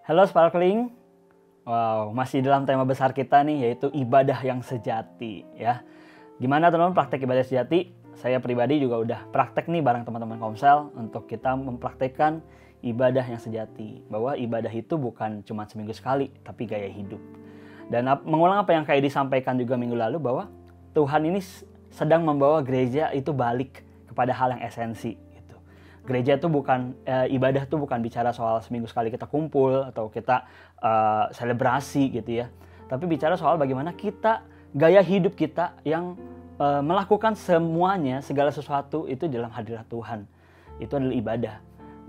Halo Sparkling. Wow, masih dalam tema besar kita nih, yaitu ibadah yang sejati ya. Gimana teman-teman praktek ibadah sejati? Saya pribadi juga udah praktek nih bareng teman-teman Komsel untuk kita mempraktekkan ibadah yang sejati. Bahwa ibadah itu bukan cuma seminggu sekali, tapi gaya hidup. Dan mengulang apa yang kayak disampaikan juga minggu lalu, bahwa Tuhan ini sedang membawa gereja itu balik kepada hal yang esensi. Gereja itu bukan, ibadah itu bukan bicara soal seminggu sekali kita kumpul atau kita selebrasi gitu ya. Tapi bicara soal bagaimana kita, gaya hidup kita yang melakukan semuanya, segala sesuatu itu dalam hadirat Tuhan. Itu adalah ibadah.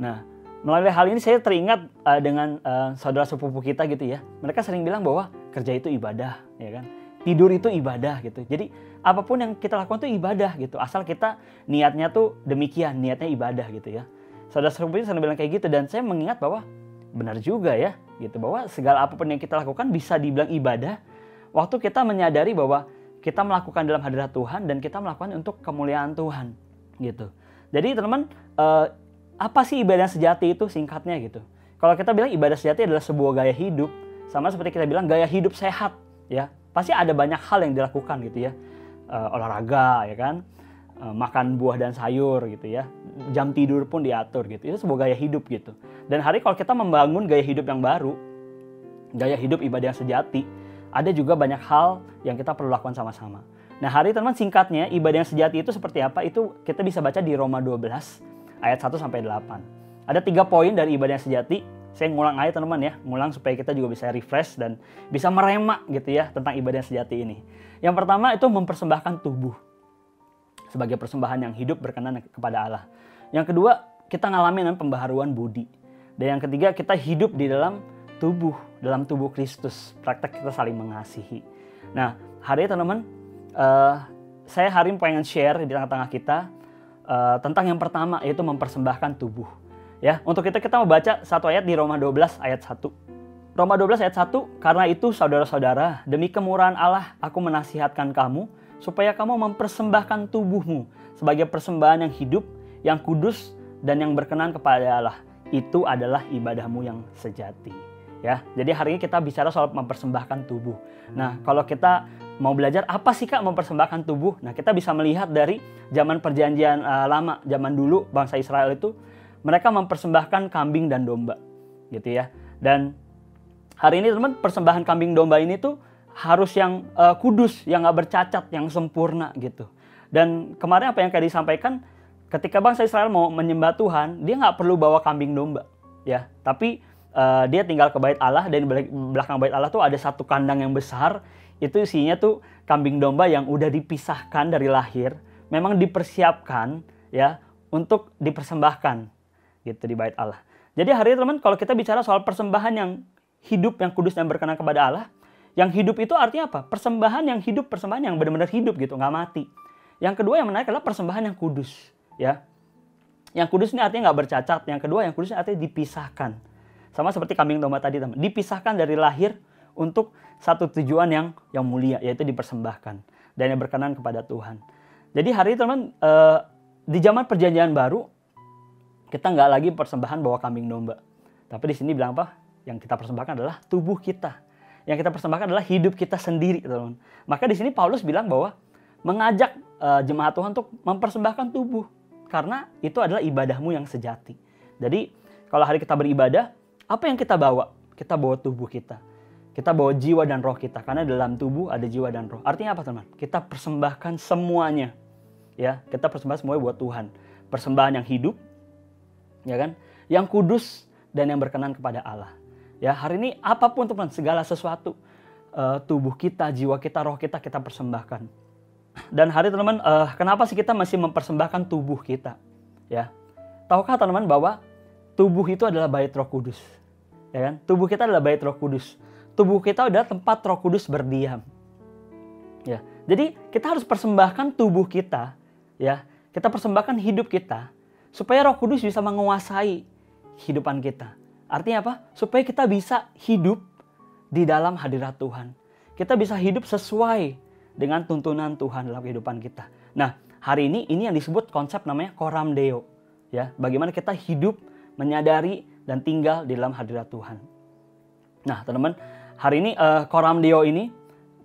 Nah, melalui hal ini saya teringat dengan saudara sepupu kita gitu ya. Mereka sering bilang bahwa kerja itu ibadah, ya kan. Tidur itu ibadah gitu. Jadi apapun yang kita lakukan itu ibadah gitu. Asal kita niatnya tuh demikian, niatnya ibadah gitu ya. Saudara sepupu sering bilang kayak gitu, dan saya mengingat bahwa benar juga ya gitu, bahwa segala apapun yang kita lakukan bisa dibilang ibadah waktu kita menyadari bahwa kita melakukan dalam hadirat Tuhan dan kita melakukan untuk kemuliaan Tuhan gitu. Jadi teman-teman, apa sih ibadah sejati itu singkatnya gitu. Kalau kita bilang ibadah sejati adalah sebuah gaya hidup, sama seperti kita bilang gaya hidup sehat ya. Pasti ada banyak hal yang dilakukan gitu ya. Olahraga ya kan, makan buah dan sayur gitu ya. Jam tidur pun diatur gitu. Itu sebuah gaya hidup gitu. Dan hari kalau kita membangun gaya hidup yang baru, gaya hidup ibadah yang sejati, ada juga banyak hal yang kita perlu lakukan sama-sama. Nah hari teman singkatnya ibadah yang sejati itu seperti apa? Itu kita bisa baca di Roma 12 ayat 1 sampai 8. Ada 3 poin dari ibadah yang sejati. Saya ngulang aja teman-teman ya, ngulang supaya kita juga bisa refresh dan bisa meremak gitu ya tentang ibadah yang sejati ini. Yang pertama itu mempersembahkan tubuh sebagai persembahan yang hidup berkenan kepada Allah. Yang kedua, kita ngalamin pembaharuan budi. Dan yang ketiga, kita hidup di dalam tubuh Kristus. Praktek kita saling mengasihi. Nah, hari ini teman-teman, saya hari ini pengen share di tengah-tengah kita tentang yang pertama, yaitu mempersembahkan tubuh. Ya, untuk kita membaca satu ayat di Roma 12 ayat 1. Roma 12 ayat 1, karena itu saudara-saudara, demi kemurahan Allah aku menasihatkan kamu supaya kamu mempersembahkan tubuhmu sebagai persembahan yang hidup, yang kudus dan yang berkenan kepada Allah. Itu adalah ibadahmu yang sejati. Ya, jadi hari ini kita bicara soal mempersembahkan tubuh. Nah, kalau kita mau belajar apa sih Kak mempersembahkan tubuh? Nah, kita bisa melihat dari zaman perjanjian lama, zaman dulu bangsa Israel itu mereka mempersembahkan kambing dan domba gitu ya. Dan hari ini teman, persembahan kambing domba ini tuh harus yang kudus, yang gak bercacat, yang sempurna gitu. Dan kemarin apa yang kayak disampaikan, ketika bangsa Israel mau menyembah Tuhan, dia gak perlu bawa kambing domba ya. Tapi dia tinggal ke bait Allah, dan di belakang bait Allah tuh ada satu kandang yang besar. Itu isinya tuh kambing domba yang udah dipisahkan dari lahir, memang dipersiapkan ya untuk dipersembahkan gitu di bait Allah. Jadi hari ini teman, kalau kita bicara soal persembahan yang hidup, yang kudus dan berkenan kepada Allah, yang hidup itu artinya apa? Persembahan yang hidup, persembahan yang benar-benar hidup gitu, nggak mati. Yang kedua yang menarik adalah persembahan yang kudus ya. Yang kudus ini artinya nggak bercacat. Yang kedua yang kudus ini artinya dipisahkan. Sama seperti kambing domba tadi teman, dipisahkan dari lahir untuk satu tujuan yang mulia, yaitu dipersembahkan dan yang berkenan kepada Tuhan. Jadi hari ini teman, di zaman perjanjian baru, kita nggak lagi persembahan bawa kambing domba. Tapi di sini bilang apa? Yang kita persembahkan adalah tubuh kita. Yang kita persembahkan adalah hidup kita sendiri, teman. Maka di sini Paulus bilang bahwa mengajak jemaat Tuhan untuk mempersembahkan tubuh. Karena itu adalah ibadahmu yang sejati. Jadi kalau hari kita beribadah, apa yang kita bawa? Kita bawa tubuh kita. Kita bawa jiwa dan roh kita. Karena dalam tubuh ada jiwa dan roh. Artinya apa teman? Kita persembahkan semuanya. Ya, kita persembahkan semuanya buat Tuhan. Persembahan yang hidup, ya kan, yang kudus dan yang berkenan kepada Allah. Ya, hari ini apapun teman, segala sesuatu, tubuh kita, jiwa kita, roh kita, kita persembahkan. Dan hari teman-teman, kenapa sih kita masih mempersembahkan tubuh kita? Ya, tahukah teman-teman bahwa tubuh itu adalah bait Roh Kudus? Ya kan, tubuh kita adalah bait Roh Kudus. Tubuh kita adalah tempat Roh Kudus berdiam. Ya, jadi kita harus persembahkan tubuh kita, ya, kita persembahkan hidup kita, supaya Roh Kudus bisa menguasai kehidupan kita. Artinya apa? Supaya kita bisa hidup di dalam hadirat Tuhan. Kita bisa hidup sesuai dengan tuntunan Tuhan dalam kehidupan kita. Nah, hari ini yang disebut konsep namanya Coram Deo. Ya, bagaimana kita hidup, menyadari dan tinggal di dalam hadirat Tuhan. Nah, teman-teman, hari ini koram deo ini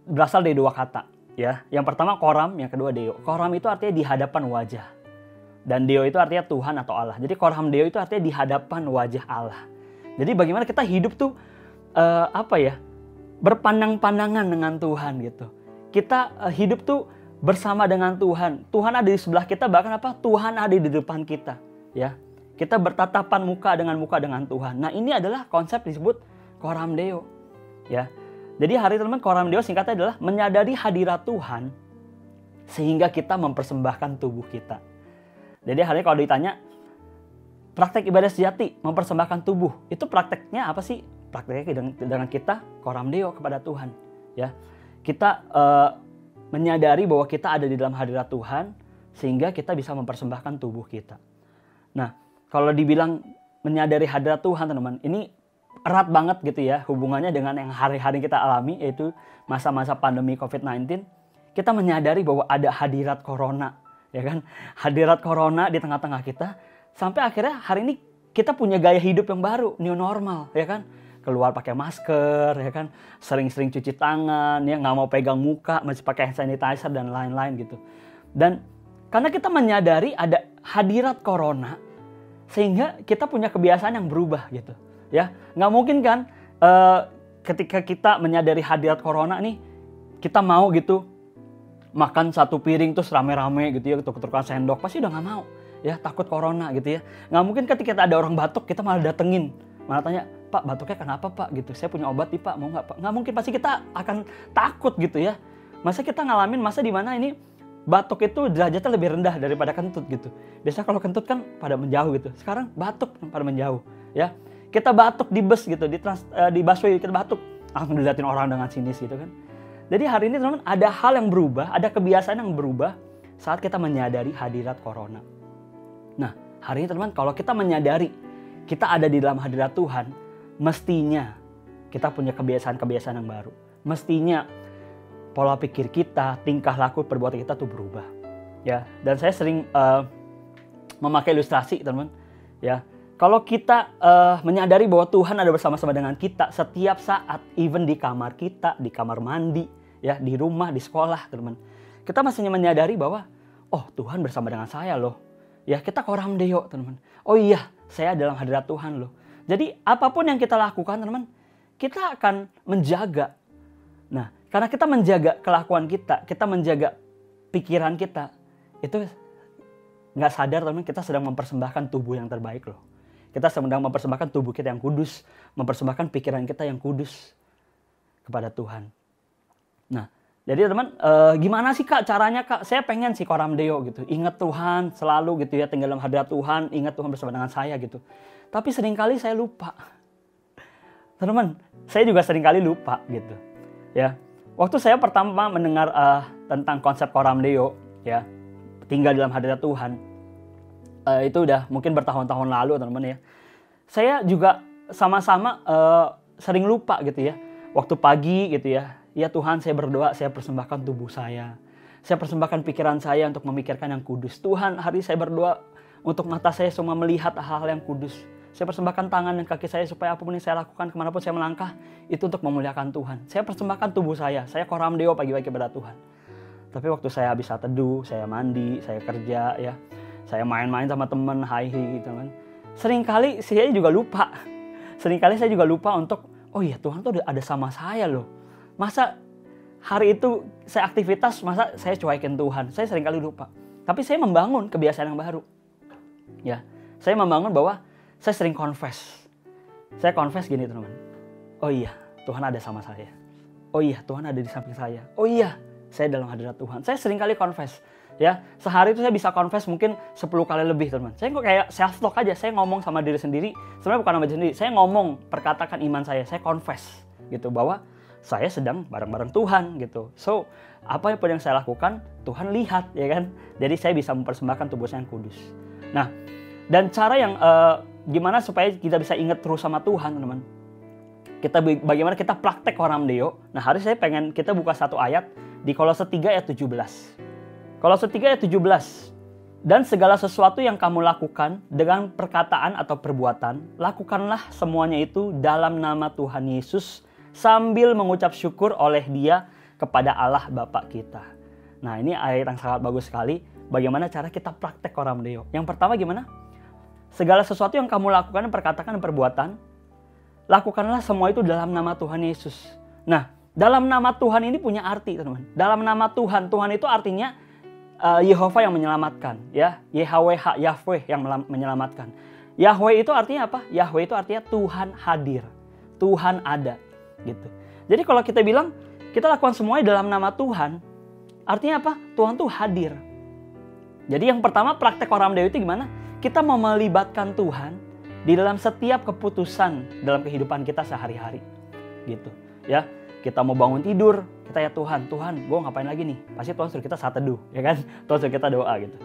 berasal dari dua kata, ya. Yang pertama koram, yang kedua deo. Koram itu artinya di hadapan wajah. Dan deo itu artinya Tuhan atau Allah. Jadi koram deo itu artinya di hadapan wajah Allah. Jadi bagaimana kita hidup tuh berpandang-pandangan dengan Tuhan gitu. Kita hidup tuh bersama dengan Tuhan. Tuhan ada di sebelah kita, bahkan Tuhan ada di depan kita, ya. Kita bertatapan muka dengan Tuhan. Nah, ini adalah konsep disebut koram deo, ya. Jadi hari teman koram deo singkatnya adalah menyadari hadirat Tuhan sehingga kita mempersembahkan tubuh kita. Jadi hari ini kalau ditanya praktek ibadah sejati mempersembahkan tubuh, itu prakteknya apa sih? Prakteknya dengan kita koram deo kepada Tuhan, ya. Kita menyadari bahwa kita ada di dalam hadirat Tuhan sehingga kita bisa mempersembahkan tubuh kita. Nah, kalau dibilang menyadari hadirat Tuhan, teman-teman, ini erat banget gitu ya hubungannya dengan yang hari-hari kita alami, yaitu masa-masa pandemi COVID-19. Kita menyadari bahwa ada hadirat corona, ya kan? Hadirat corona di tengah-tengah kita, sampai akhirnya hari ini kita punya gaya hidup yang baru, new normal, ya kan? Keluar pakai masker, ya kan? Sering-sering cuci tangan, ya nggak mau pegang muka, masih pakai hand sanitizer dan lain-lain gitu. Dan karena kita menyadari ada hadirat corona, sehingga kita punya kebiasaan yang berubah gitu, ya. Nggak mungkin kan ketika kita menyadari hadirat corona nih, kita mau gitu makan satu piring terus rame-rame gitu ya, tukar-tukar sendok, pasti udah nggak mau, ya, takut corona gitu ya. Nggak mungkin ketika ada orang batuk kita malah datengin, malah tanya, Pak, batuknya kenapa Pak gitu, saya punya obat nih Pak, mau nggak Pak? Nggak mungkin, pasti kita akan takut gitu ya. Masa kita ngalamin masa di mana ini batuk itu derajatnya lebih rendah daripada kentut gitu. Biasanya kalau kentut kan pada menjauh gitu. Sekarang batuk pada menjauh, ya. Kita batuk di bus gitu, di busway kita batuk, langsung dilihatin orang dengan sinis gitu kan. Jadi hari ini teman-teman ada hal yang berubah, ada kebiasaan yang berubah saat kita menyadari hadirat corona. Nah, hari ini teman-teman kalau kita menyadari kita ada di dalam hadirat Tuhan, mestinya kita punya kebiasaan-kebiasaan yang baru. Mestinya pola pikir kita, tingkah laku, perbuatan kita tuh berubah, ya. Dan saya sering memakai ilustrasi, teman-teman, ya. Kalau kita menyadari bahwa Tuhan ada bersama-sama dengan kita setiap saat, even di kamar kita, di kamar mandi, ya, di rumah, di sekolah, teman-teman. Kita mestinya menyadari bahwa, oh, Tuhan bersama dengan saya loh. Ya, kita koram deo, teman-teman. Oh iya, saya dalam hadirat Tuhan loh. Jadi apapun yang kita lakukan, teman-teman, kita akan menjaga. Nah, karena kita menjaga kelakuan kita menjaga pikiran kita, itu nggak sadar, teman-teman, kita sedang mempersembahkan tubuh yang terbaik loh. Kita sedang mempersembahkan tubuh kita yang kudus, mempersembahkan pikiran kita yang kudus kepada Tuhan. Nah, jadi teman, gimana sih Kak caranya Kak? Saya pengen sih koram deo gitu, ingat Tuhan selalu gitu ya, tinggal dalam hadirat Tuhan, ingat Tuhan bersama dengan saya gitu. Tapi seringkali saya lupa. Teman-teman, saya juga seringkali lupa gitu, ya. Waktu saya pertama mendengar tentang konsep koram deo, ya, tinggal dalam hadirat Tuhan, itu udah mungkin bertahun-tahun lalu, teman-teman ya. Saya juga sama-sama sering lupa gitu ya. Waktu pagi gitu ya, ya Tuhan, saya berdoa, saya persembahkan tubuh saya persembahkan pikiran saya untuk memikirkan yang kudus. Tuhan, hari saya berdoa untuk mata saya semua melihat hal-hal yang kudus. Saya persembahkan tangan dan kaki saya supaya apapun yang saya lakukan, kemanapun saya melangkah, itu untuk memuliakan Tuhan. Saya persembahkan tubuh saya koram deo pagi-pagi kepada Tuhan. Tapi waktu saya habis teduh, saya mandi, saya kerja, ya, saya main-main sama teman, hi-hi gitu kan. Seringkali saya juga lupa. Seringkali saya juga lupa untuk, oh iya, Tuhan tuh ada sama saya loh. Masa hari itu saya aktivitas, masa saya cuekin Tuhan? Saya seringkali lupa. Tapi saya membangun kebiasaan yang baru. Ya, saya membangun bahwa saya sering confess. Saya confess gini, teman-teman. Oh iya, Tuhan ada sama saya. Oh iya, Tuhan ada di samping saya. Oh iya, saya dalam hadirat Tuhan. Saya sering kali confess. Ya, sehari itu saya bisa confess mungkin 10 kali lebih, teman-teman. Saya kok kayak self talk aja. Saya ngomong sama diri sendiri. Sebenarnya bukan sama diri sendiri. Saya ngomong, perkatakan iman saya confess gitu bahwa saya sedang bareng-bareng Tuhan gitu. So, apa yang saya lakukan, Tuhan lihat, ya kan? Jadi saya bisa mempersembahkan tubuh saya yang kudus. Nah, dan cara yang gimana supaya kita bisa ingat terus sama Tuhan, teman-teman. Bagaimana kita praktek koram deo. Nah, hari saya pengen kita buka satu ayat di Kolose 3 ayat 17. Kolose 3 ayat 17. Dan segala sesuatu yang kamu lakukan dengan perkataan atau perbuatan, lakukanlah semuanya itu dalam nama Tuhan Yesus sambil mengucap syukur oleh Dia kepada Allah Bapa kita. Nah, ini ayat yang sangat bagus sekali. Bagaimana cara kita praktek Coram Deo? Yang pertama gimana? Segala sesuatu yang kamu lakukan, perkataan dan perbuatan, lakukanlah semua itu dalam nama Tuhan Yesus. Nah, dalam nama Tuhan ini punya arti, teman-teman. Dalam nama Tuhan, Tuhan itu artinya Yehova yang menyelamatkan, ya. YHWH, Yahweh yang menyelamatkan. Yahweh itu artinya apa? Yahweh itu artinya Tuhan hadir, Tuhan ada, gitu. Jadi kalau kita bilang kita lakukan semuanya dalam nama Tuhan, artinya apa? Tuhan tuh hadir. Jadi yang pertama praktek Coram Deo itu gimana? Kita mau melibatkan Tuhan di dalam setiap keputusan dalam kehidupan kita sehari-hari, gitu, ya. Kita mau bangun tidur, kita ya Tuhan, gue ngapain lagi nih? Pasti Tuhan suruh kita saat teduh, ya kan? Tuhan suruh kita doa gitu.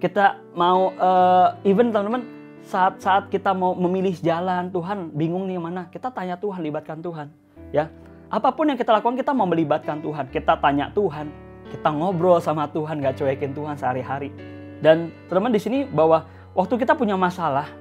Kita mau, even teman-teman, saat kita mau memilih jalan, Tuhan bingung nih mana? Kita tanya Tuhan, libatkan Tuhan, ya. Apapun yang kita lakukan, kita mau melibatkan Tuhan. Kita tanya Tuhan, kita ngobrol sama Tuhan, gak cuekin Tuhan sehari-hari. Dan teman-teman di sini bahwa waktu kita punya masalah,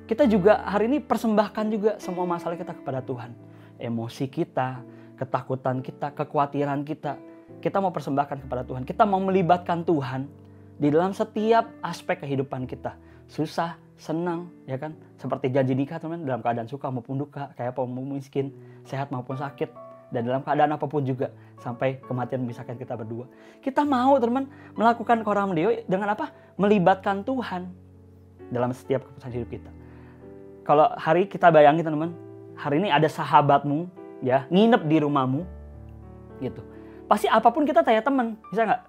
kita juga hari ini persembahkan juga semua masalah kita kepada Tuhan. Emosi kita, ketakutan kita, kekhawatiran kita mau persembahkan kepada Tuhan. Kita mau melibatkan Tuhan di dalam setiap aspek kehidupan kita. Susah, senang, ya kan? Seperti janji nikah, teman, dalam keadaan suka maupun duka, kayak apa mau miskin, sehat maupun sakit, dan dalam keadaan apapun juga, sampai kematian memisahkan kita berdua. Kita mau, teman, melakukan Coram Deo dengan apa? Melibatkan Tuhan dalam setiap keputusan hidup kita. Kalau hari kita bayangin, teman, hari ini ada sahabatmu, ya, nginep di rumahmu, gitu. Pasti apapun kita tanya teman, bisa nggak?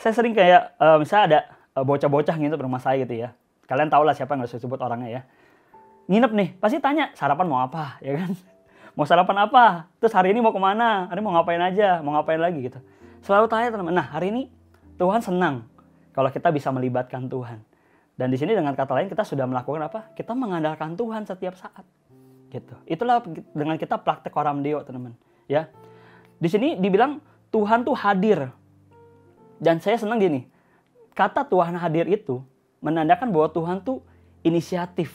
Saya sering kayak, misalnya ada bocah-bocah nginep di rumah saya gitu ya. Kalian tau lah siapa, nggak usah sebut orangnya ya. Nginep nih, pasti tanya, sarapan mau apa, ya kan? Mau sarapan apa? Terus hari ini mau kemana? Hari ini mau ngapain aja? Mau ngapain lagi gitu. Selalu tanya teman. Nah, hari ini Tuhan senang kalau kita bisa melibatkan Tuhan. Dan di sini dengan kata lain kita sudah melakukan apa? Kita mengandalkan Tuhan setiap saat. Gitu. Itulah dengan kita praktek Coram Deo, teman-teman, ya. Di sini dibilang Tuhan tuh hadir. Dan saya senang gini. Kata Tuhan hadir itu menandakan bahwa Tuhan tuh inisiatif.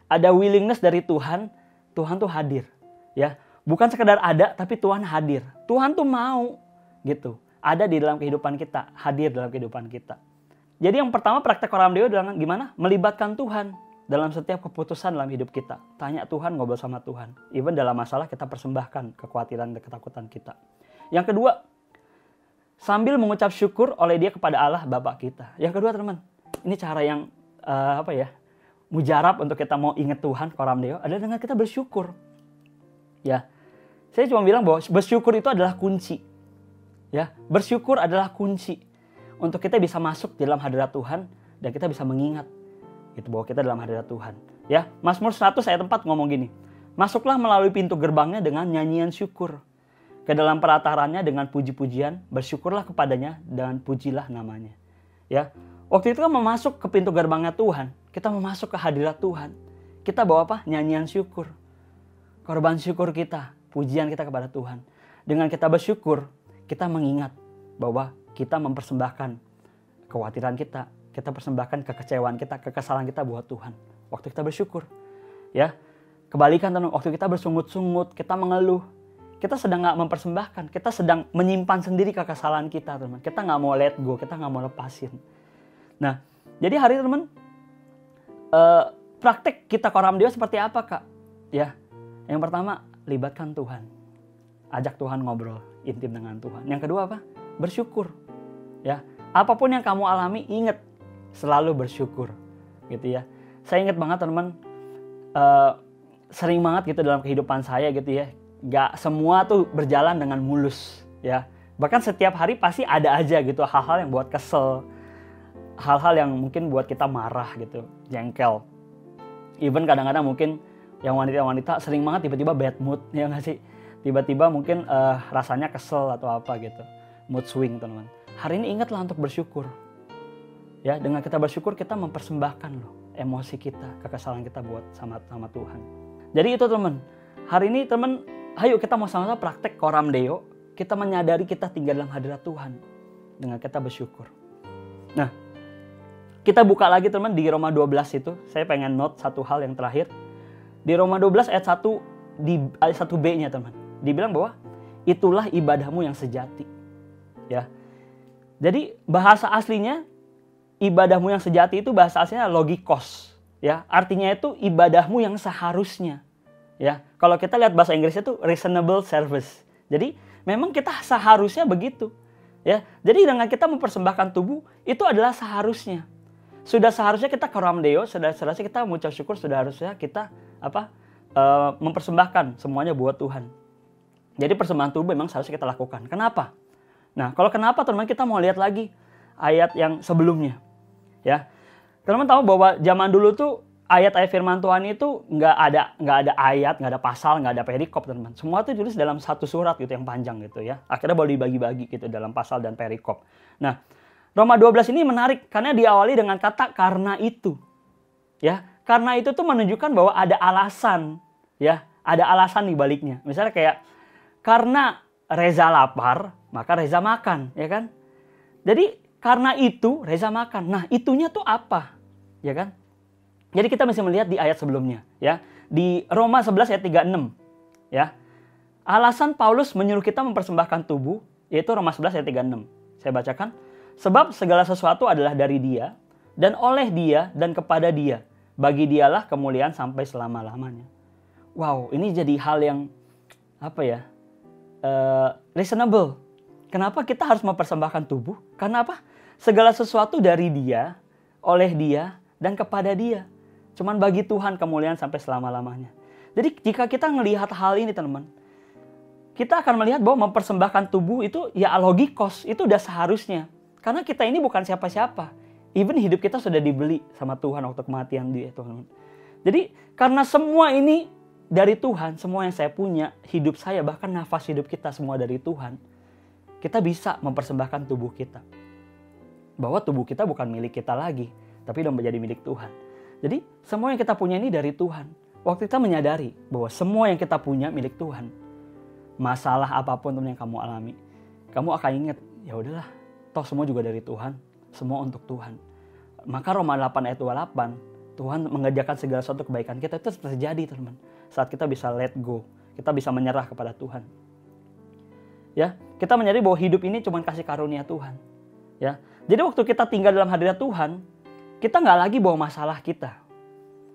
Ada willingness dari Tuhan, Tuhan tuh hadir, ya. Bukan sekedar ada, tapi Tuhan hadir. Tuhan tuh mau, gitu. Ada di dalam kehidupan kita, hadir dalam kehidupan kita. Jadi yang pertama praktek Coram Deo adalah gimana? Melibatkan Tuhan dalam setiap keputusan dalam hidup kita. Tanya Tuhan, ngobrol sama Tuhan. Even dalam masalah kita persembahkan kekhawatiran dan ketakutan kita. Yang kedua, sambil mengucap syukur oleh Dia kepada Allah Bapa kita. Yang kedua, teman, ini cara yang mujarab untuk kita mau ingat Tuhan, Coram Deo, adalah dengan kita bersyukur. Ya, saya cuma bilang bahwa bersyukur itu adalah kunci. Ya, bersyukur adalah kunci untuk kita bisa masuk dalam hadirat Tuhan dan kita bisa mengingat gitu bahwa kita dalam hadirat Tuhan. Ya, Mazmur 100 ayat 4 ngomong gini. Masuklah melalui pintu gerbangnya dengan nyanyian syukur. Ke dalam peratarannya dengan puji-pujian, bersyukurlah kepadanya dan pujilah namanya. Ya, waktu itu kan masuk ke pintu gerbangnya Tuhan, kita masuk ke hadirat Tuhan. Kita bawa apa? Nyanyian syukur. Korban syukur kita, pujian kita kepada Tuhan. Dengan kita bersyukur, kita mengingat bahwa kita mempersembahkan kekhawatiran kita persembahkan kekecewaan kita, kekesalan kita buat Tuhan. Waktu kita bersyukur, ya. Kebalikan teman, waktu kita bersungut-sungut, kita mengeluh, kita sedang nggak mempersembahkan, kita sedang menyimpan sendiri kekesalan kita, teman. Kita nggak mau let go, kita nggak mau lepasin. Nah, jadi hari ini, teman, praktek kita Coram Deo seperti apa, Kak? Ya, yang pertama, libatkan Tuhan. Ajak Tuhan ngobrol intim dengan Tuhan. Yang kedua apa? Bersyukur. Ya, apapun yang kamu alami, ingat selalu bersyukur, gitu ya. Saya ingat banget, teman-teman, sering banget gitu dalam kehidupan saya gitu ya. Gak semua tuh berjalan dengan mulus, ya. Bahkan setiap hari pasti ada aja gitu hal-hal yang buat kesel, hal-hal yang mungkin buat kita marah gitu, jengkel. Even kadang-kadang mungkin yang wanita-wanita sering banget tiba-tiba bad mood, ya nggak sih? Tiba-tiba mungkin rasanya kesel atau apa gitu, mood swing, teman-teman. Hari ini ingatlah untuk bersyukur. Ya, dengan kita bersyukur kita mempersembahkan loh emosi kita, kekesalan kita buat sama Tuhan. Jadi itu, teman. Hari ini, teman, ayo kita mau sama-sama praktek Coram Deo. Kita menyadari kita tinggal dalam hadirat Tuhan dengan kita bersyukur. Nah, Kita buka lagi teman di Roma 12 itu. Saya pengen note satu hal yang terakhir. Di Roma 12 ayat 1 di ayat 1b-nya teman. Dibilang bahwa itulah ibadahmu yang sejati. Ya. Jadi bahasa aslinya ibadahmu yang sejati itu bahasa aslinya logikos. Ya, artinya itu ibadahmu yang seharusnya. Ya, kalau kita lihat bahasa Inggrisnya itu reasonable service. Jadi memang kita seharusnya begitu. Ya, jadi dengan kita mempersembahkan tubuh itu adalah seharusnya. Sudah seharusnya kita koram deo, sudah seharusnya kita mengucap syukur, sudah harusnya kita mempersembahkan semuanya buat Tuhan. Jadi persembahan tubuh memang seharusnya kita lakukan. Kenapa? Nah, kalau kenapa teman-teman kita mau lihat lagi ayat yang sebelumnya. Ya, teman-teman tahu bahwa zaman dulu tuh ayat-ayat firman Tuhan itu nggak ada ayat, nggak ada pasal, nggak ada perikop teman-teman. Semua itu ditulis dalam satu surat gitu yang panjang gitu ya. Akhirnya boleh dibagi-bagi gitu dalam pasal dan perikop. Nah, Roma 12 ini menarik karena diawali dengan kata karena itu. Ya, karena itu tuh menunjukkan bahwa ada alasan, ya, ada alasan di baliknya. Misalnya kayak karena Reza lapar, maka Reza makan, ya kan? Jadi karena itu Reza makan. Nah, itunya tuh apa? Ya kan? Jadi kita mesti melihat di ayat sebelumnya, ya. Di Roma 11 ayat 36, ya. Alasan Paulus menyuruh kita mempersembahkan tubuh, yaitu Roma 11 ayat 36. Saya bacakan. Sebab segala sesuatu adalah dari Dia, dan oleh Dia, dan kepada Dia. Bagi Dialah kemuliaan sampai selama-lamanya. Wow, ini jadi hal yang, reasonable. Kenapa kita harus mempersembahkan tubuh? Karena apa? Segala sesuatu dari Dia, oleh Dia, dan kepada Dia. Cuman bagi Tuhan kemuliaan sampai selama-lamanya. Jadi jika kita melihat hal ini teman-teman, kita akan melihat bahwa mempersembahkan tubuh itu ya logikos, itu udah seharusnya. Karena kita ini bukan siapa-siapa. Even hidup kita sudah dibeli sama Tuhan waktu kematian Dia, teman-teman. Jadi karena semua ini dari Tuhan, semua yang saya punya, hidup saya, bahkan nafas hidup kita semua dari Tuhan, kita bisa mempersembahkan tubuh kita. Bahwa tubuh kita bukan milik kita lagi, tapi udah menjadi milik Tuhan. Jadi semua yang kita punya ini dari Tuhan. Waktu kita menyadari bahwa semua yang kita punya milik Tuhan, masalah apapun yang kamu alami, kamu akan ingat, ya udahlah, toh semua juga dari Tuhan, semua untuk Tuhan. Maka Roma 8 ayat 28, Tuhan mengerjakan segala sesuatu kebaikan kita itu terjadi teman-teman. Saat kita bisa let go, kita bisa menyerah kepada Tuhan. Ya, kita menyadari bahwa hidup ini cuma kasih karunia Tuhan. Ya, jadi waktu kita tinggal dalam hadirat Tuhan, kita nggak lagi bawa masalah kita.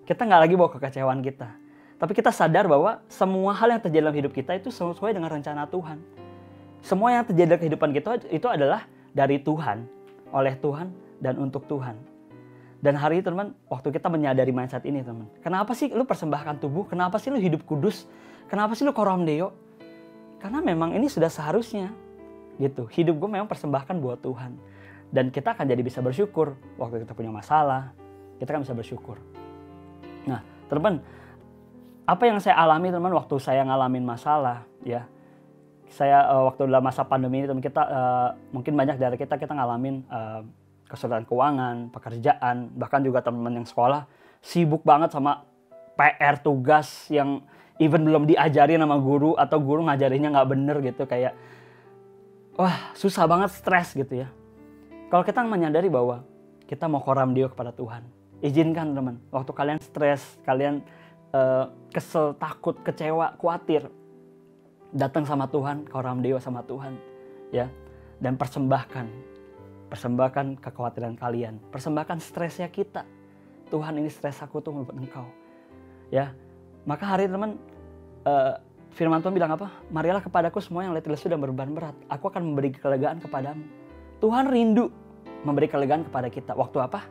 Kita nggak lagi bawa kekecewaan kita. Tapi kita sadar bahwa semua hal yang terjadi dalam hidup kita itu sesuai dengan rencana Tuhan. Semua yang terjadi dalam kehidupan kita itu adalah dari Tuhan, oleh Tuhan, dan untuk Tuhan. Dan hari ini teman, waktu kita menyadari mindset ini teman, kenapa sih lu persembahkan tubuh? Kenapa sih lu hidup kudus? Kenapa sih lu koram deo? Karena memang ini sudah seharusnya. Gitu. Hidup gue memang persembahkan buat Tuhan. Dan kita akan jadi bisa bersyukur. Waktu kita punya masalah, kita kan bisa bersyukur. Nah, teman, apa yang saya alami teman waktu saya ngalamin masalah, ya. Saya waktu dalam masa pandemi ini teman kita mungkin banyak dari kita ngalamin kesulitan keuangan, pekerjaan, bahkan juga teman-teman yang sekolah sibuk banget sama PR tugas yang even belum diajarin sama guru atau guru ngajarinnya nggak bener gitu, kayak wah susah banget, stres gitu ya. Kalau kita menyadari bahwa kita mau koram deo kepada Tuhan, izinkan teman, waktu kalian stres, kalian kesel, takut, kecewa, khawatir, datang sama Tuhan, koram deo sama Tuhan, ya, dan persembahkan kekhawatiran kalian, persembahkan stresnya kita. Tuhan, ini stres aku tuh buat Engkau, ya. Maka hari teman, firman Tuhan bilang apa? Marilah kepadaku semua yang letih lesu dan berbeban berat, aku akan memberi kelegaan kepadamu. Tuhan rindu memberi kelegaan kepada kita. Waktu apa?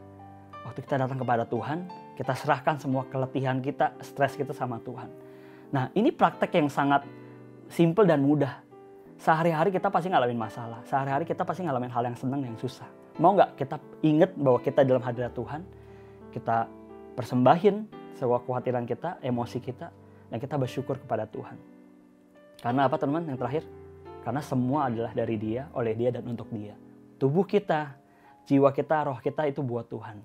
Waktu kita datang kepada Tuhan, kita serahkan semua keletihan kita, stres kita sama Tuhan. Nah, ini praktek yang sangat simple dan mudah. Sehari-hari kita pasti ngalamin masalah. Sehari-hari kita pasti ngalamin hal yang senang, yang susah. Mau nggak kita ingat bahwa kita dalam hadirat Tuhan, kita persembahin semua kekhawatiran kita, emosi kita, dan kita bersyukur kepada Tuhan. Karena apa teman? Yang terakhir, karena semua adalah dari Dia, oleh Dia, dan untuk Dia. Tubuh kita, jiwa kita, roh kita itu buat Tuhan.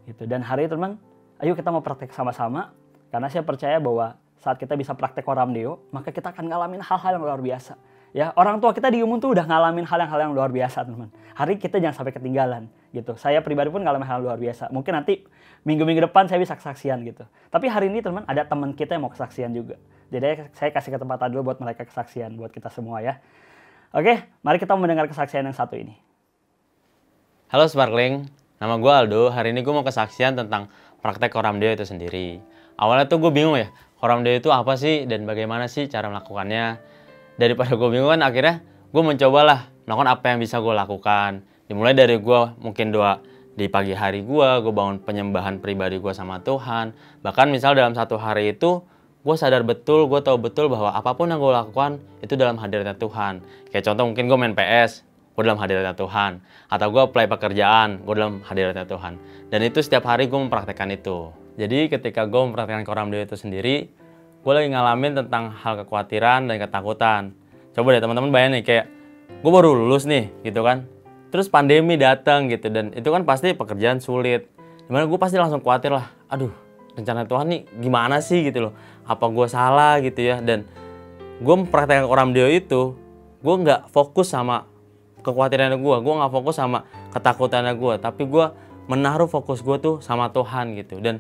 Gitu. Dan hari ini teman, ayo kita mau praktek sama-sama. Karena saya percaya bahwa saat kita bisa praktek koram deo, maka kita akan ngalamin hal-hal yang luar biasa. Ya, orang tua kita di umum tuh udah ngalamin hal yang luar biasa, teman-teman. Hari kita jangan sampai ketinggalan gitu. Saya pribadi pun ngalamin hal luar biasa. Mungkin nanti minggu-minggu depan saya bisa kesaksian gitu. Tapi hari ini teman, ada teman kita yang mau kesaksian juga. Jadi saya kasih kesempatan dulu buat mereka kesaksian buat kita semua ya. Oke, mari kita mendengar kesaksian yang satu ini. Halo Sparkling, nama gue Aldo. Hari ini gue mau kesaksian tentang praktek Koram Deo itu sendiri. Awalnya tuh gue bingung ya, Koram Deo itu apa sih dan bagaimana sih cara melakukannya. Daripada gue bingung kan, akhirnya gue mencobalah melakukan apa yang bisa gue lakukan. Dimulai dari gue mungkin doa di pagi hari gue bangun penyembahan pribadi gue sama Tuhan. Bahkan misal dalam satu hari itu, gue sadar betul, gue tahu betul bahwa apapun yang gue lakukan itu dalam hadiratnya Tuhan. Kayak contoh mungkin gue main PS, gue dalam hadiratnya Tuhan. Atau gue apply pekerjaan, gue dalam hadiratnya Tuhan. Dan itu setiap hari gue mempraktekkan itu. Jadi ketika gue mempraktekkan Koram Deo itu sendiri, gue lagi ngalamin tentang hal kekhawatiran dan ketakutan. Coba deh teman-teman bayangin nih, kayak gue baru lulus nih gitu kan. Terus pandemi datang gitu, dan itu kan pasti pekerjaan sulit. Dimana gue pasti langsung khawatir lah, aduh rencana Tuhan nih gimana sih gitu loh. Apa gue salah gitu ya. Dan gue mempraktekkan Koram Deo itu, gue nggak fokus sama kekhawatirannya gue nggak fokus sama ketakutannya gue. Tapi gue menaruh fokus gue tuh sama Tuhan gitu. Dan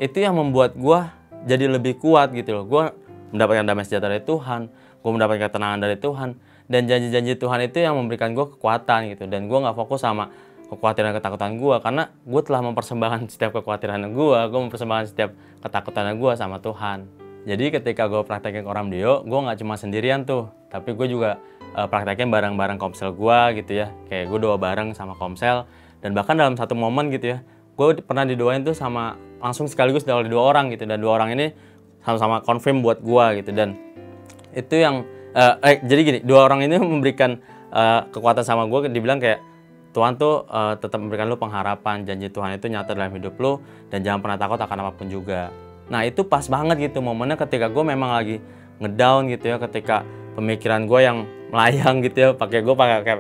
itu yang membuat gue jadi lebih kuat gitu loh. Gue mendapatkan damai sejahtera dari Tuhan, gue mendapatkan ketenangan dari Tuhan, dan janji-janji Tuhan itu yang memberikan gue kekuatan gitu. Dan gue nggak fokus sama kekhawatiran ketakutan gue, karena gue telah mempersembahkan setiap kekhawatiran gue mempersembahkan setiap ketakutan gue sama Tuhan. Jadi ketika gue praktekin Koram Deo, gue nggak cuma sendirian tuh, tapi gue juga praktekin bareng-bareng komsel gue gitu ya. Kayak gue doa bareng sama komsel, dan bahkan dalam satu momen gitu ya, gue pernah didoain tuh sama langsung sekaligus oleh 2 orang gitu, dan 2 orang ini sama-sama confirm buat gue gitu. Dan itu yang jadi gini, 2 orang ini memberikan kekuatan sama gue, dibilang kayak Tuhan tuh tetap memberikan lu pengharapan, janji Tuhan itu nyata dalam hidup lu, dan jangan pernah takut akan apapun juga. Nah itu pas banget gitu momennya ketika gue memang lagi ngedown gitu ya, ketika pemikiran gue yang melayang gitu ya, pakai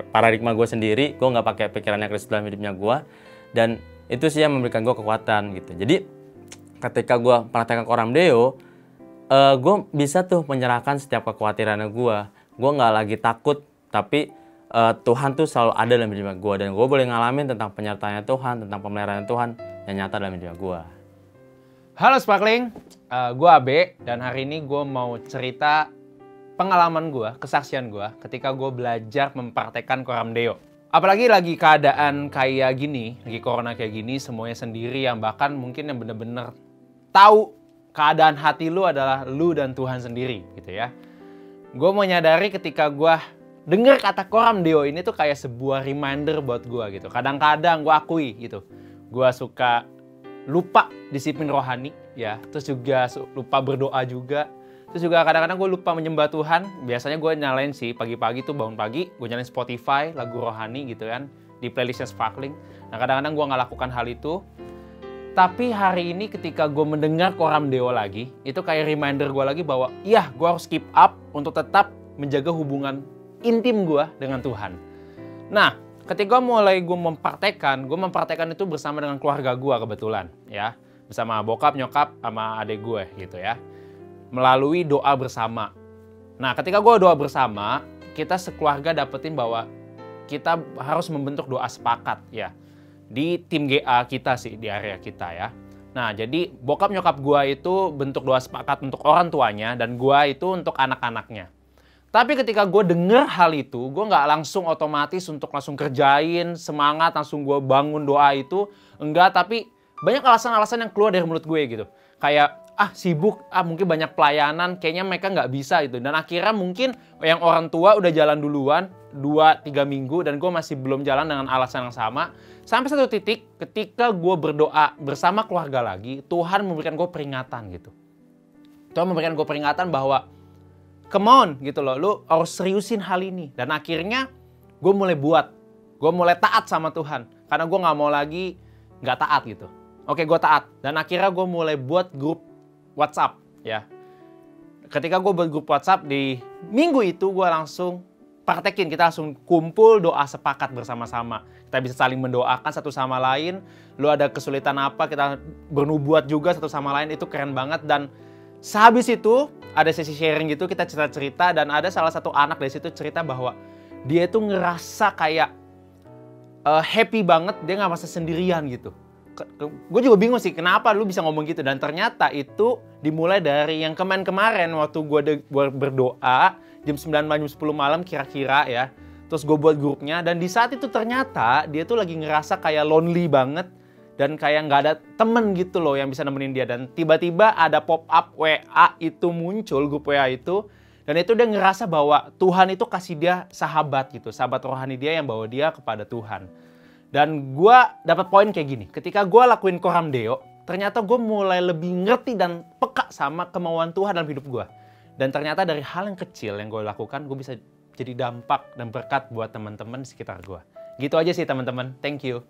paradigma gue sendiri, gue nggak pakai pikirannya Kristus dalam hidupnya gue. Dan itu sih yang memberikan gue kekuatan gitu. Jadi ketika gue praktekkan Koram Deo, gue bisa tuh menyerahkan setiap kekhawatirannya gue. Gue nggak lagi takut, tapi Tuhan tuh selalu ada dalam hidup gue. Dan gue boleh ngalamin tentang penyertaannya Tuhan, tentang pemeliharaan Tuhan yang nyata dalam hidup gue. Halo Sparkling, gue Abe, dan hari ini gue mau cerita pengalaman gue, kesaksian gue ketika gue belajar mempraktekkan Koram Deo. Apalagi lagi keadaan kayak gini, lagi corona kayak gini, semuanya sendiri, yang bahkan mungkin yang bener-bener tahu keadaan hati lu adalah lu dan Tuhan sendiri gitu ya. Gue menyadari ketika gue denger kata Koram Deo ini tuh kayak sebuah reminder buat gue gitu. Kadang-kadang gue akui gitu, gue suka lupa disiplin rohani ya, terus juga lupa berdoa juga. Terus juga kadang-kadang gue lupa menyembah Tuhan. Biasanya gue nyalain sih pagi-pagi tuh, bangun pagi gue nyalain Spotify lagu rohani gitu kan di playlistnya Sparkling. Nah kadang-kadang gue nggak lakukan hal itu. Tapi hari ini ketika gue mendengar Koram Deo lagi, itu kayak reminder gue lagi bahwa iya, gue harus keep up untuk tetap menjaga hubungan intim gue dengan Tuhan. Nah ketika gue mempraktekkan itu bersama dengan keluarga gue kebetulan ya, bersama bokap, nyokap, sama adik gue gitu ya, melalui doa bersama. Nah ketika gue doa bersama, kita sekeluarga dapetin bahwa kita harus membentuk doa sepakat ya, di tim GA kita sih, di area kita ya. Nah jadi bokap nyokap gue itu bentuk doa sepakat untuk orang tuanya, dan gue itu untuk anak-anaknya. Tapi ketika gue denger hal itu, gue nggak langsung otomatis untuk langsung kerjain, semangat, langsung gue bangun doa itu. Enggak, tapi banyak alasan-alasan yang keluar dari mulut gue gitu. Kayak, sibuk, mungkin banyak pelayanan, kayaknya mereka nggak bisa gitu. Dan akhirnya mungkin yang orang tua udah jalan duluan, 2-3 minggu, dan gue masih belum jalan dengan alasan yang sama. Sampai satu titik, ketika gue berdoa bersama keluarga lagi, Tuhan memberikan gue peringatan gitu. Tuhan memberikan gue peringatan bahwa, come on gitu loh, lu harus seriusin hal ini. Dan akhirnya gue mulai gue mulai taat sama Tuhan. Karena gue gak mau lagi gak taat gitu. Oke, gue taat. Dan akhirnya gue mulai buat grup WhatsApp ya. Ketika gue buat grup WhatsApp di minggu itu, gue langsung praktekin. Kita langsung kumpul doa sepakat bersama-sama. Kita bisa saling mendoakan satu sama lain. Lu ada kesulitan apa, kita bernubuat juga satu sama lain. Itu keren banget. Dan sehabis itu, ada sesi sharing gitu, kita cerita-cerita, dan ada salah satu anak dari situ cerita bahwa dia itu ngerasa kayak happy banget, dia nggak merasa sendirian gitu. Gue juga bingung sih kenapa lu bisa ngomong gitu, dan ternyata itu dimulai dari yang kemarin waktu gue berdoa jam 9 malam, jam 10 malam kira-kira ya. Terus gue buat grupnya, dan di saat itu ternyata dia tuh lagi ngerasa kayak lonely banget dan kayak nggak ada temen gitu loh yang bisa nemenin dia. Dan tiba-tiba ada pop-up WA itu muncul, grup WA itu, dan itu dia ngerasa bahwa Tuhan itu kasih dia sahabat gitu, sahabat rohani dia yang bawa dia kepada Tuhan. Dan gue dapat poin kayak gini, ketika gue lakuin Coram Deo, ternyata gue mulai lebih ngerti dan peka sama kemauan Tuhan dalam hidup gue. Dan ternyata dari hal yang kecil yang gue lakukan, gue bisa jadi dampak dan berkat buat teman-teman di sekitar gue. Gitu aja sih teman-teman, thank you.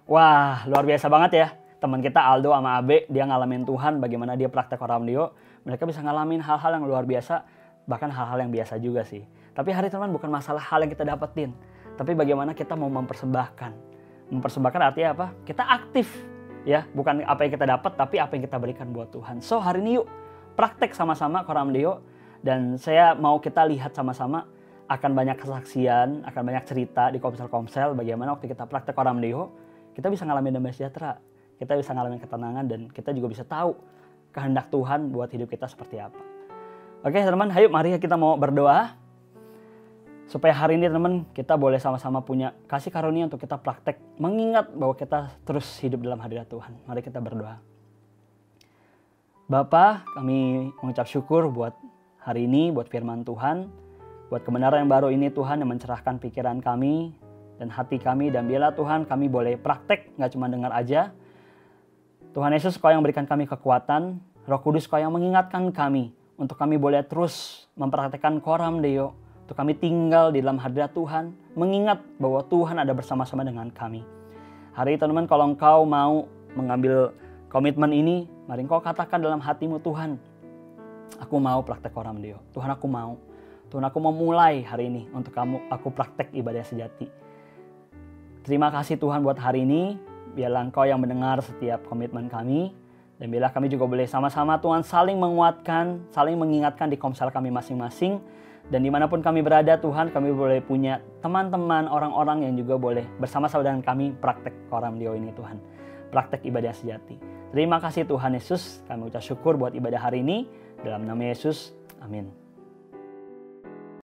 Wah, luar biasa banget ya. Teman kita Aldo sama Abe, dia ngalamin Tuhan, bagaimana dia praktek Coram Deo. Mereka bisa ngalamin hal-hal yang luar biasa, bahkan hal-hal yang biasa juga sih. Tapi hari teman bukan masalah hal yang kita dapetin, tapi bagaimana kita mau mempersembahkan. Mempersembahkan artinya apa? Kita aktif, ya. Bukan apa yang kita dapat, tapi apa yang kita berikan buat Tuhan. So, hari ini yuk praktek sama-sama Coram Deo. Dan saya mau kita lihat sama-sama, akan banyak kesaksian, akan banyak cerita di Komsel-Komsel, bagaimana waktu kita praktek Coram Deo, kita bisa ngalamin damai sejahtera, kita bisa ngalamin ketenangan, dan kita juga bisa tahu kehendak Tuhan buat hidup kita seperti apa. Oke teman, ayo mari kita mau berdoa. Supaya hari ini teman kita boleh sama-sama punya kasih karunia untuk kita praktek mengingat bahwa kita terus hidup dalam hadirat Tuhan. Mari kita berdoa. Bapa, kami mengucap syukur buat hari ini, buat firman Tuhan, buat kebenaran yang baru ini Tuhan yang mencerahkan pikiran kami dan hati kami. Dan biarlah Tuhan kami boleh praktek, gak cuma dengar aja. Tuhan Yesus, Kau yang berikan kami kekuatan, Roh Kudus Kau yang mengingatkan kami untuk kami boleh terus mempraktekkan Coram Deo, untuk kami tinggal di dalam hadirat Tuhan, mengingat bahwa Tuhan ada bersama-sama dengan kami. Hari ini teman-teman, kalau Engkau mau mengambil komitmen ini, mari Engkau katakan dalam hatimu, Tuhan, aku mau praktek Coram Deo. Tuhan, aku mau. Tuhan, aku mau mulai hari ini untuk aku praktek ibadah sejati. Terima kasih Tuhan buat hari ini. Biarlah Engkau yang mendengar setiap komitmen kami. Dan biarlah kami juga boleh sama-sama Tuhan saling menguatkan, saling mengingatkan di komsel kami masing-masing. Dan dimanapun kami berada Tuhan, kami boleh punya teman-teman, orang-orang yang juga boleh bersama-sama dengan kami praktek Coram Deo ini Tuhan. Praktek ibadah sejati. Terima kasih Tuhan Yesus, kami ucap syukur buat ibadah hari ini. Dalam nama Yesus, amin.